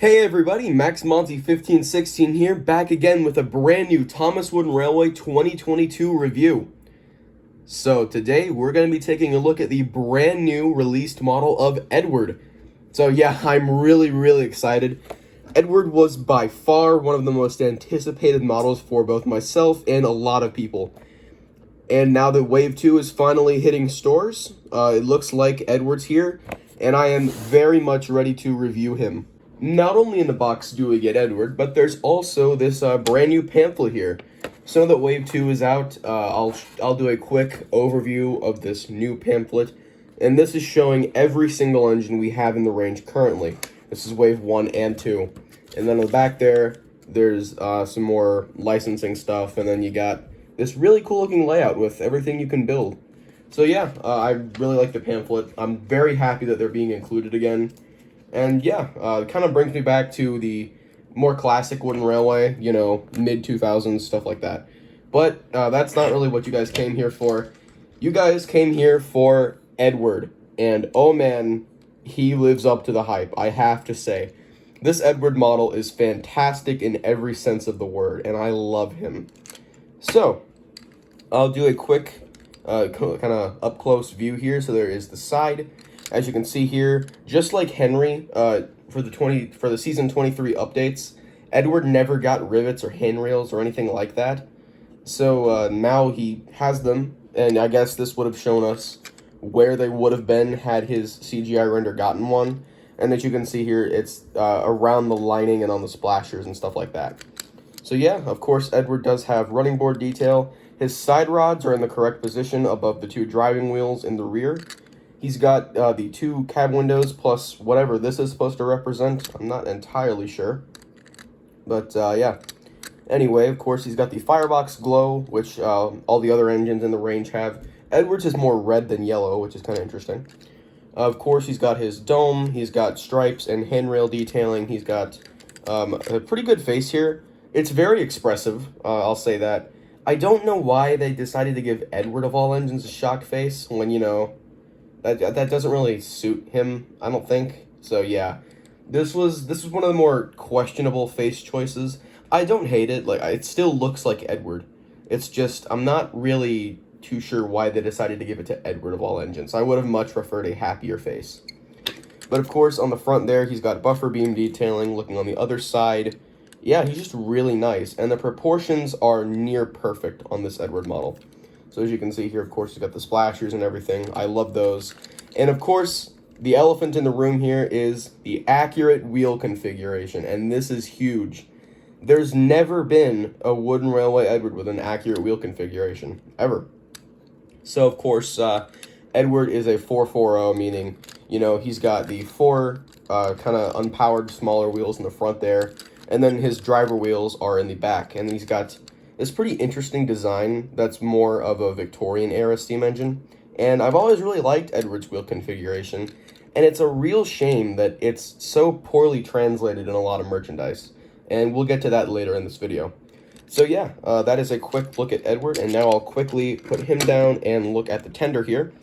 Hey everybody, Max Monty 1516 here, back again with a brand new Thomas Wooden Railway 2022 review. So today we're going to be taking a look at the brand new released model of Edward. So yeah, I'm really excited. Edward was by far one of the most anticipated models for both myself and a lot of people. And now that Wave 2 is finally hitting stores, it looks like Edward's here, and I am very much ready to review him. Not only in the box do we get Edward, but there's also this brand new pamphlet here. So now that Wave 2 is out, I'll do a quick overview of this new pamphlet, and this is showing every single engine we have in the range currently. This is Wave 1 and 2. And then on the back there's some more licensing stuff, and then you got this really cool looking layout with everything you can build. So yeah, I really like the pamphlet. I'm very happy that they're being included again. And yeah, it kind of brings me back to the more classic Wooden Railway, you know, mid-2000s, stuff like that. But that's not really what you guys came here for. You guys came here for Edward. And oh man, he lives up to the hype, I have to say. This Edward model is fantastic in every sense of the word, and I love him. So, I'll do a quick kind of up-close view here. So there is the side. As you can see here, just like Henry, for the season 23 updates, Edward never got rivets or handrails or anything like that. So now he has them, and I guess this would have shown us where they would have been had his CGI render gotten one. And as you can see here, it's around the lining and on the splashers and stuff like that. So yeah, of course, Edward does have running board detail. His side rods are in the correct position above the two driving wheels in the rear. He's got the two cab windows plus whatever this is supposed to represent. I'm not entirely sure. But yeah. Anyway, of course, he's got the firebox glow, which all the other engines in the range have. Edwards is more red than yellow, which is kind of interesting. Of course, he's got his dome. He's got stripes and handrail detailing. He's got a pretty good face here. It's very expressive, I'll say that. I don't know why they decided to give Edward of all engines a shock face when, you know, that doesn't really suit him, I don't think. So yeah, this was one of the more questionable face choices. I don't hate it. Like, it still looks like Edward. It's just I'm not really too sure why they decided to give it to Edward of all engines. I would have much preferred a happier face. But of course, on the front there, he's got buffer beam detailing. Looking on the other side, yeah, he's just really nice, and the proportions are near perfect on this Edward model. So as you can see here, of course, you got the splashers and everything. I love those. And of course, the elephant in the room here is the accurate wheel configuration, and this is huge. There's never been a Wooden Railway Edward with an accurate wheel configuration, ever. So of course, Edward is a 440, meaning, you know, he's got the four kind of unpowered smaller wheels in the front there, and then his driver wheels are in the back, and he's got this pretty interesting design that's more of a Victorian-era steam engine, and I've always really liked Edward's wheel configuration, and it's a real shame that it's so poorly translated in a lot of merchandise, and we'll get to that later in this video. So yeah, that is a quick look at Edward, and now I'll quickly put him down and look at the tender here.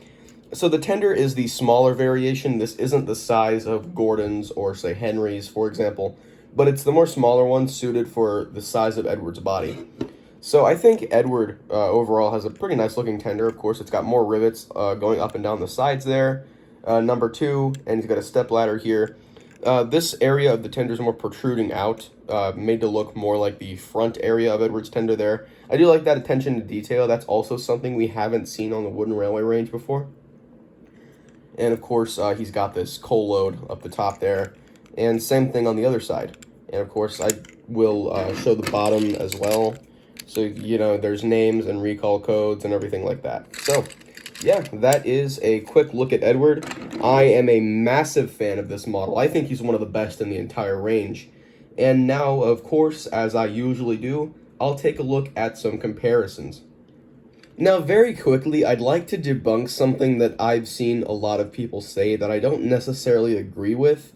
So the tender is the smaller variation. This isn't the size of Gordon's or, say, Henry's, for example, but it's the more smaller one suited for the size of Edward's body. So I think Edward overall has a pretty nice looking tender. Of course, it's got more rivets going up and down the sides there. Number 2, and he's got a step ladder here. This area of the tender is more protruding out, made to look more like the front area of Edward's tender there. I do like that attention to detail. That's also something we haven't seen on the Wooden Railway range before. And of course, he's got this coal load up the top there, and same thing on the other side. And of course, I will show the bottom as well. So, you know, there's names and recall codes and everything like that. So, yeah, that is a quick look at Edward. I am a massive fan of this model. I think he's one of the best in the entire range. And now, of course, as I usually do, I'll take a look at some comparisons. Now, very quickly, I'd like to debunk something that I've seen a lot of people say that I don't necessarily agree with.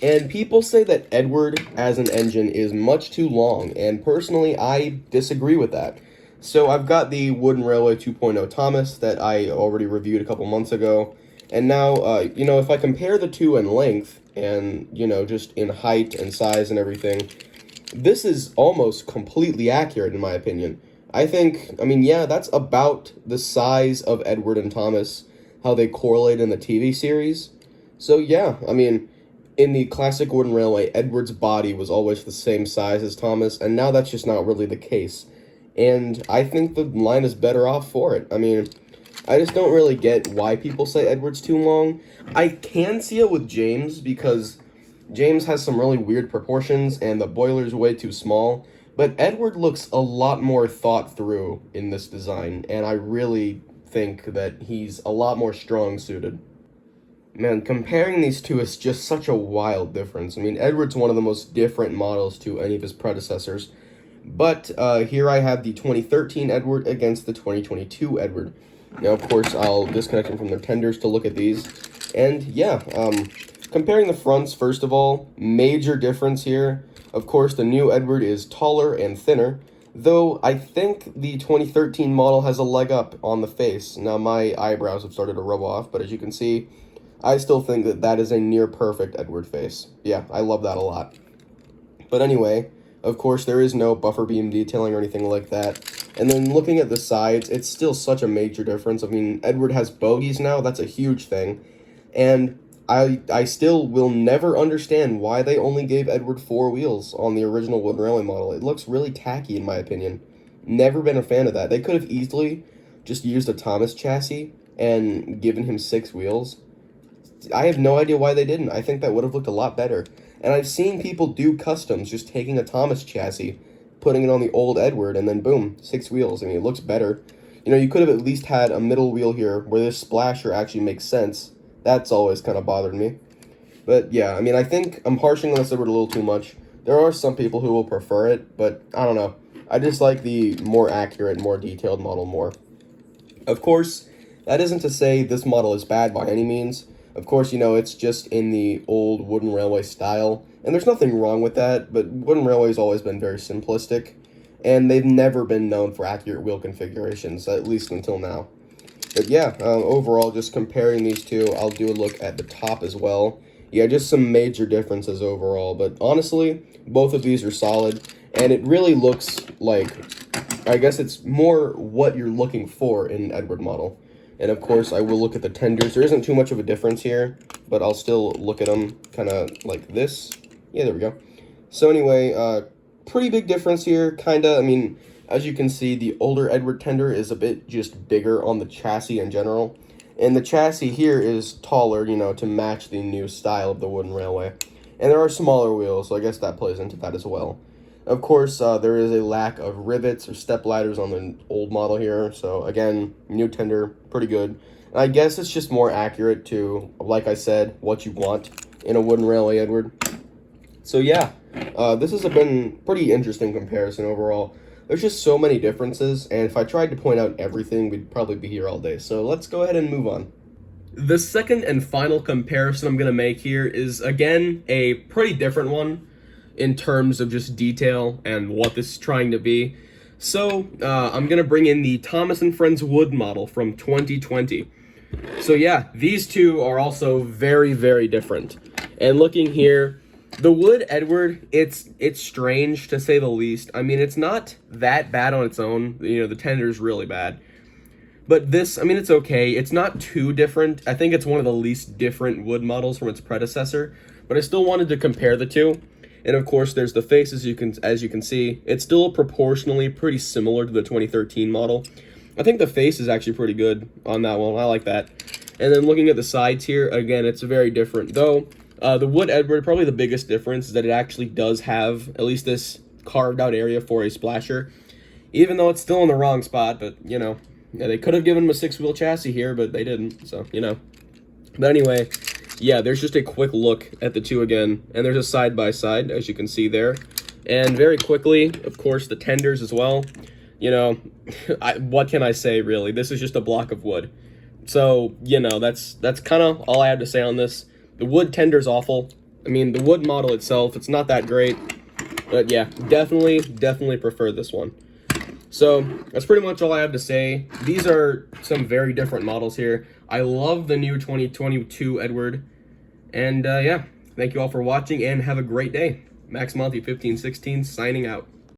And people say that Edward as an engine is much too long, and personally, I disagree with that. So I've got the Wooden Railway 2.0 Thomas that I already reviewed a couple months ago, And now, if I compare the two in length and, just in height and size and everything, this is almost completely accurate in my opinion. Yeah, that's about the size of Edward and Thomas, how they correlate in the TV series. So yeah, in the classic Wooden Railway, Edward's body was always the same size as Thomas, and now that's just not really the case. And I think the line is better off for it. I just don't really get why people say Edward's too long. I can see it with James, because James has some really weird proportions, and the boiler's way too small. But Edward looks a lot more thought through in this design, and I really think that he's a lot more strong suited. Man, comparing these two is just such a wild difference. Edward's one of the most different models to any of his predecessors. But here I have the 2013 Edward against the 2022 Edward. Now, of course, I'll disconnect them from their tenders to look at these. And yeah, comparing the fronts, first of all, major difference here. Of course, the new Edward is taller and thinner, though I think the 2013 model has a leg up on the face. Now, my eyebrows have started to rub off, but as you can see, I still think that that is a near perfect Edward face. Yeah, I love that a lot. But anyway, of course, there is no buffer beam detailing or anything like that. And then looking at the sides, it's still such a major difference. Edward has bogies now. That's a huge thing. And I still will never understand why they only gave Edward 4 wheels on the original Wooden Railway model. It looks really tacky in my opinion. Never been a fan of that. They could have easily just used a Thomas chassis and given him 6 wheels. I have no idea why they didn't. I think that would have looked a lot better. And I've seen people do customs, just taking a Thomas chassis, putting it on the old Edward, and then boom, 6 wheels. It looks better. You could have at least had a middle wheel here where this splasher actually makes sense. That's always kind of bothered me. But yeah, I think I'm harshing on this Edward a little too much. There are some people who will prefer it, but I don't know. I just like the more accurate, more detailed model more. Of course, that isn't to say this model is bad by any means. Of course, it's just in the old Wooden Railway style, and there's nothing wrong with that, but Wooden Railway's always been very simplistic, and they've never been known for accurate wheel configurations, at least until now. But yeah, overall, just comparing these two, I'll do a look at the top as well. Yeah, just some major differences overall, but honestly, both of these are solid, and it really looks like, I guess it's more what you're looking for in an Edward model. And of course, I will look at the tenders. There isn't too much of a difference here, but I'll still look at them kind of like this. Yeah, there we go. So anyway, pretty big difference here, kind of. As you can see, the older Edward tender is a bit just bigger on the chassis in general. And the chassis here is taller, to match the new style of the Wooden Railway. And there are smaller wheels, so I guess that plays into that as well. Of course, there is a lack of rivets or step ladders on the old model here. So again, new tender, pretty good. And I guess it's just more accurate to, like I said, what you want in a Wooden Railway Edward. So yeah, this has been pretty interesting comparison overall. There's just so many differences, and if I tried to point out everything, we'd probably be here all day. So let's go ahead and move on. The second and final comparison I'm going to make here is, again, a pretty different one in terms of just detail and what this is trying to be. So I'm going to bring in the Thomas & Friends Wood model from 2020. So yeah, these two are also very, very different. And looking here, the Wood Edward, it's strange to say the least. It's not that bad on its own. The tender's really bad. But this, it's okay. It's not too different. I think it's one of the least different wood models from its predecessor. But I still wanted to compare the two. And of course, there's the face, as you can see. It's still proportionally pretty similar to the 2013 model. I think the face is actually pretty good on that one. I like that. And then looking at the sides here, again, it's very different. Though, the Wood Edward, probably the biggest difference is that it actually does have at least this carved out area for a splasher. Even though it's still in the wrong spot, but, yeah, they could have given him a 6-wheel chassis here, but they didn't, so, But anyway, yeah, there's just a quick look at the two again, and there's a side-by-side, as you can see there. And very quickly, of course, the tenders as well. What can I say, really? This is just a block of wood. So, that's kind of all I have to say on this. The wood tender's awful. The wood model itself, it's not that great. But yeah, definitely prefer this one. So that's pretty much all I have to say. These are some very different models here. I love the new 2022 Edward. And yeah, thank you all for watching and have a great day. Max Monty 1516 signing out.